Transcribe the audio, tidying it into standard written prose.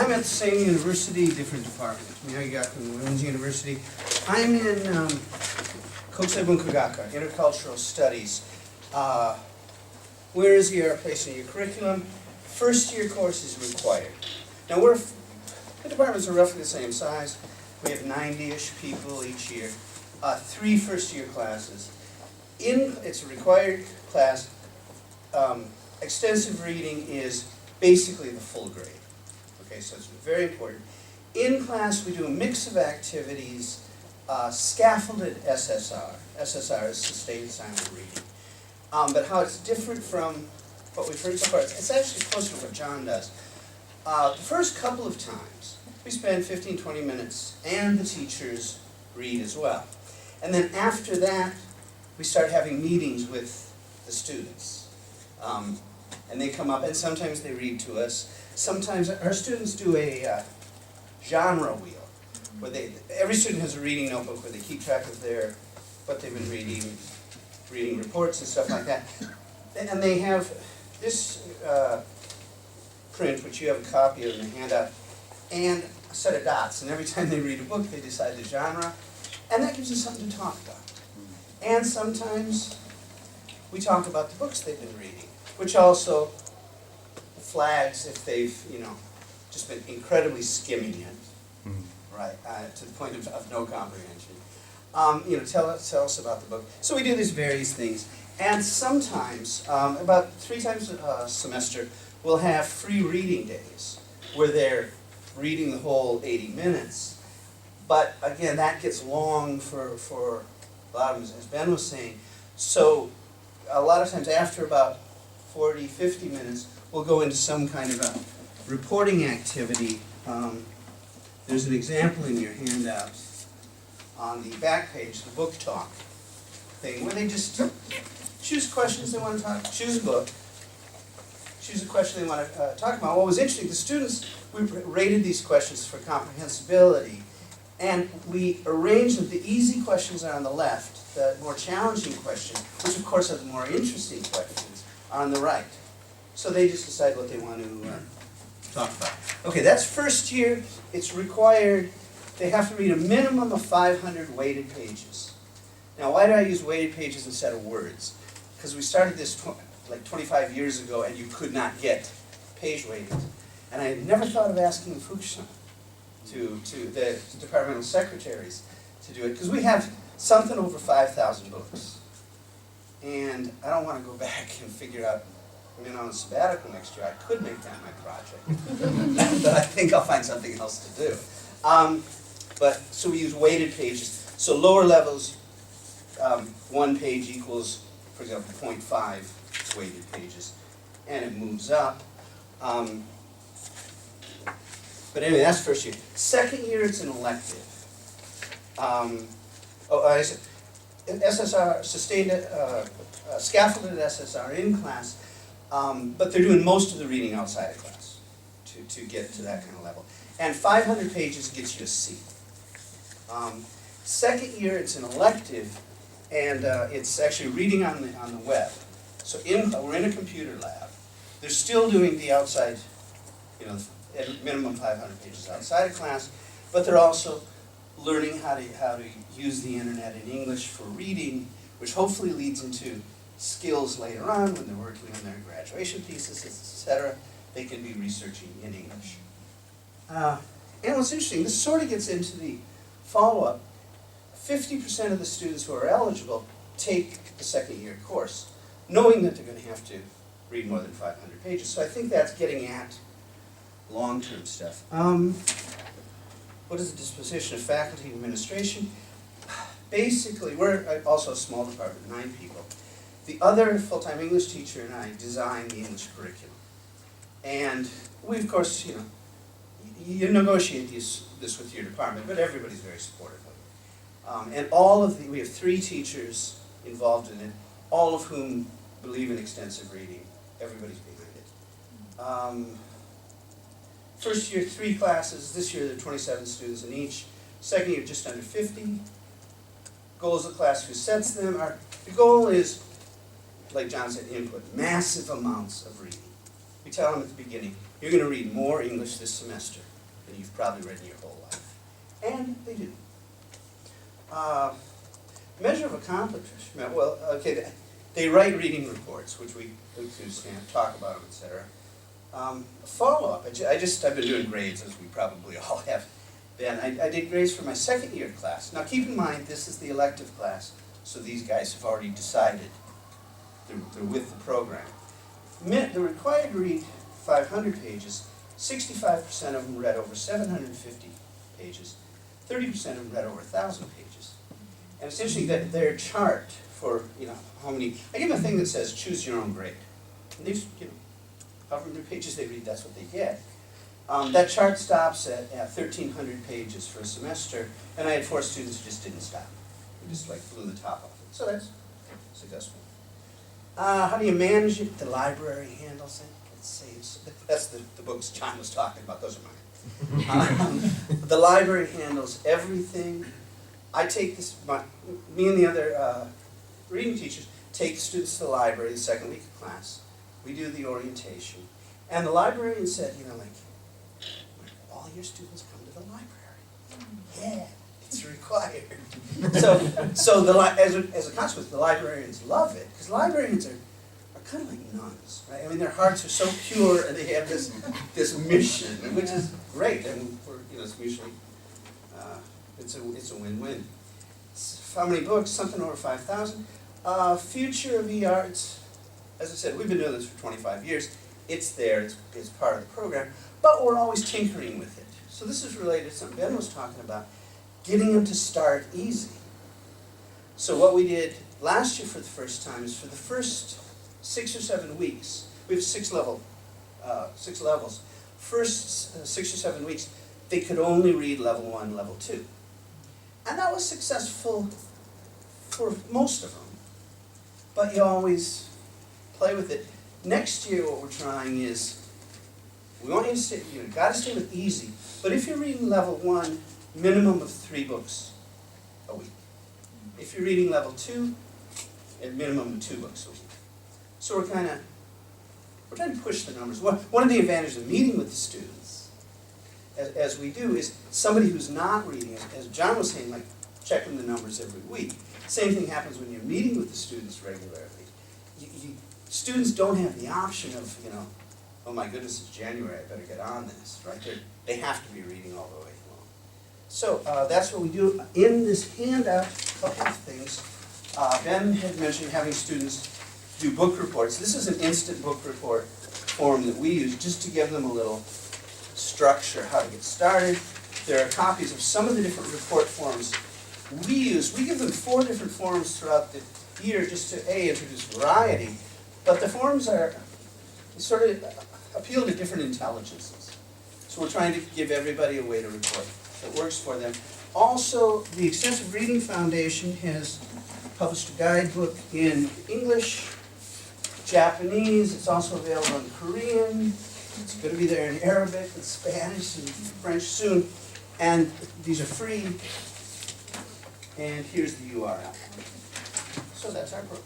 I'm at the same university, different department. Miyagi-Gakuin Women's University. I'm in Kokusai Bunkagaka, Intercultural Studies. Where is your place in your curriculum? First year course is required. Now the departments are roughly the same size. We have 90-ish people each year. 3 first-year classes. It's a required class. Extensive reading is basically the full grade. Okay, so it's very important. In class, we do a mix of activities, scaffolded SSR. SSR is sustained silent reading. But how it's different from what we've heard so far, it's actually closer to what John does. The first couple of times, we spend 15, 20 minutes, and the teachers read as well. And then after that, we start having meetings with the students. And they come up, and sometimes they read to us. Sometimes our students do a genre wheel, where every student has a reading notebook where they keep track of what they've been reading reports and stuff like that. And they have this print, which you have a copy of in the handout, and a set of dots. And every time they read a book, they decide the genre, and that gives us something to talk about. And sometimes we talk about the books they've been reading, which also flags if they've, just been incredibly skimming it, right, to the point of no comprehension. Tell us about the book. So we do these various things, and sometimes, about 3 times a semester, we'll have free reading days where they're reading the whole 80 minutes. But again, that gets long for a lot of them, as Ben was saying. So a lot of times after about 40, 50 minutes, we'll go into some kind of a reporting activity. There's an example in your handout on the back page, the book talk thing, where they just choose questions they want to choose a book, choose a question they want to talk about. What was interesting, the students, we rated these questions for comprehensibility, and we arranged them. The easy questions are on the left, the more challenging questions, which of course are the more interesting questions, are on the right. So they just decide what they want to talk about. Okay, that's first year. It's required. They have to read a minimum of 500 weighted pages. Now, why did I use weighted pages instead of words? Because we started this like 25 years ago, and you could not get page weighted. And I had never thought of asking Fukushima to the departmental secretaries to do it, because we have something over 5,000 books. And I don't want to go back and figure out, on a sabbatical next year, I could make that my project. But I think I'll find something else to do. So we use weighted pages. So lower levels, 1 page equals, for example, 0.5 weighted pages. And it moves up. But anyway, that's first year. Second year, it's an elective. I said, SSR, sustained, scaffolded SSR in class, but they're doing most of the reading outside of class to get to that kind of level. And 500 pages gets you a C. Second year, it's an elective, and it's actually reading on the web. So we're in a computer lab. They're still doing the outside, at minimum 500 pages outside of class, but they're also learning how to use the internet in English for reading, which hopefully leads into skills later on when they're working on their graduation thesis, etc. They can be researching in English. And what's interesting, this sort of gets into the follow-up. 50% of the students who are eligible take the second year course, knowing that they're going to have to read more than 500 pages. So I think that's getting at long-term stuff. What is the disposition of faculty and administration? Basically, we're also a small department, 9 people. The other full-time English teacher and I design the English curriculum. And we, of course, you negotiate this with your department, but everybody's very supportive of it. And we have 3 teachers involved in it, all of whom believe in extensive reading. Everybody's behind it. First year, 3 classes. This year, there are 27 students in each. Second year, just under 50. Goals of the class, who sets them, the goal is, like John said, input, massive amounts of reading. We tell them at the beginning, you're going to read more English this semester than you've probably read in your whole life. And they do. Measure of accomplishment, well, okay, they write reading reports, which we look to talk about them, etc. Follow-up, I've been doing grades, as we probably all have been. I did grades for my second year class. Now keep in mind, this is the elective class, so these guys have already decided they're with the program. They're required to read 500 pages, 65% of them read over 750 pages, 30% of them read over 1,000 pages. And it's interesting that their chart for, how many, I give them a thing that says choose your own grade. And these, however many pages they read, that's what they get. That chart stops at 1,300 pages for a semester, and I had 4 students who just didn't stop. They just like blew the top off it. So that's successful. How do you manage it? The library handles it. It saves. That's the books John was talking about. Those are mine. The library handles everything. I take this, me and the other reading teachers take the students to the library the second week of class. We do the orientation. And the librarian said, all your students come to the library. Yeah, it's required. As a consequence, the librarians love it, because librarians are kind of like nuns, right? I mean, their hearts are so pure, and they have this mission, which is great. And it's mutually, it's a win-win. How many books? Something over 5,000. Future of the arts. As I said, we've been doing this for 25 years. It's there. It's part of the program, but we're always tinkering with it. So this is related to something Ben was talking about, getting them to start easy. So what we did last year for the first time is for the first 6 or 7 weeks, we have 6 levels. First 6 or 7 weeks, they could only read level 1, level 2. And that was successful for most of them. But you always play with it. Next year what we're trying is, we want you to stay, you've got to stay with easy. But if you're reading level 1, minimum of 3 books a week. If you're reading level 2, a minimum of 2 books a week. So we're trying to push the numbers. One of the advantages of meeting with the students, as we do, is somebody who's not reading, as John was saying, like checking the numbers every week. Same thing happens when you're meeting with the students regularly. Students don't have the option of, oh my goodness, it's January, I better get on this, right? They have to be reading all the way along. So that's what we do. In this handout, a couple of things. Ben had mentioned having students do book reports. This is an instant book report form that we use just to give them a little structure, how to get started. There are copies of some of the different report forms we use. We give them 4 different forms throughout the year just to introduce variety. But the forms sort of appeal to different intelligences. So we're trying to give everybody a way to report that works for them. Also, the Extensive Reading Foundation has published a guidebook in English, Japanese. It's also available in Korean. It's going to be there in Arabic and Spanish and French soon. And these are free. And here's the URL. So that's our program.